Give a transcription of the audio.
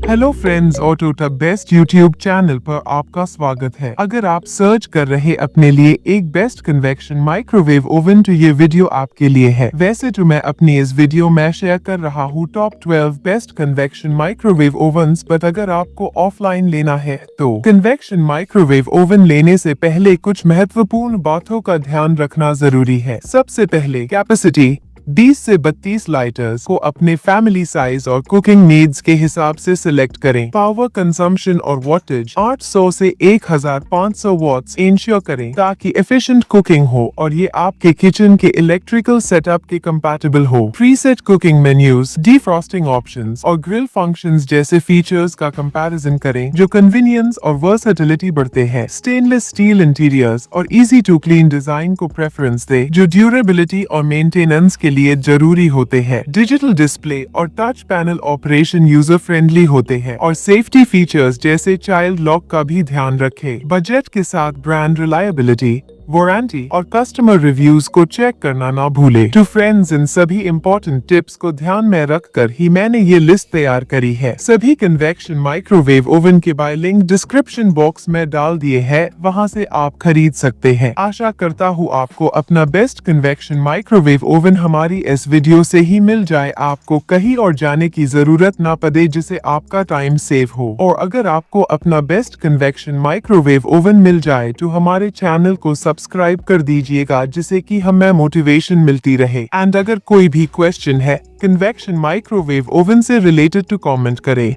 Hello friends, Autotop best YouTube channel पर आपका स्वागत है। अगर आप सर्च कर रहे अपने लिए एक बेस्ट कन्वेक्शन माइक्रोवेव ओवन तो ये वीडियो आपके लिए है। वैसे तो मैं अपनी इस वीडियो में शेयर कर रहा हूँ top 12 best convection microwave ovens, but अगर आपको ऑफलाइन लेना है तो कन्वेक्शन माइक्रोवेव ओवन लेने से पहले कुछ महत्वपूर्ण बातों का ध्यान रखना जरूरी है। सबसे पहले कैपेसिटी 20 से 32 लीटर्स को अपने फैमिली साइज और कुकिंग नीड्स के हिसाब से सिलेक्ट करें। पावर कंजम्पशन और वॉटेज 800 से 1500 वॉट्स इंश्योर करें ताकि एफिशिएंट कुकिंग हो और ये आपके किचन के इलेक्ट्रिकल सेटअप के कंपैटिबल हो। Preset cooking menus, defrosting options और ग्रिल फंक्शंस जैसे फीचर्स का कंपैरिजन करें जो कन्वीनियंस और वर्सेटिलिटी बढ़ते हैं। स्टेनलेस स्टील इंटीरियर्स और इजी टू क्लीन डिजाइन को प्रेफरेंस दे जो ड्यूरेबिलिटी और मेंटेनेंस के लिए जरूरी होते हैं। डिजिटल डिस्प्ले और touch panel operation user friendly होते हैं और सेफ्टी फीचर्स जैसे चाइल्ड लॉक का भी ध्यान रखें। बजट के साथ ब्रांड रिलायबिलिटी, वारंटी और कस्टमर रिव्यूज को चेक करना ना भूले। टू फ्रेंड्स, इन सभी इम्पोर्टेंट टिप्स को ध्यान में रखकर ही मैंने ये लिस्ट तैयार करी है। सभी कन्वेक्शन माइक्रोवेव ओवन के बाय लिंक डिस्क्रिप्शन बॉक्स में डाल दिए हैं, वहां से आप खरीद सकते हैं। आशा करता हूँ आपको अपना बेस्ट कन्वेक्शन माइक्रोवेव ओवन हमारी इस वीडियो से ही मिल जाए, आपको कहीं और जाने की जरूरत ना पड़े, जिससे आपका टाइम सेव हो। और अगर आपको अपना बेस्ट कन्वेक्शन माइक्रोवेव ओवन मिल जाए तो हमारे चैनल को सब्सक्राइब कर दीजिएगा, जिससे कि हमें मोटिवेशन मिलती रहे। एंड अगर कोई भी क्वेश्चन है कन्वेक्शन माइक्रोवेव ओवन से रिलेटेड तो कमेंट करें।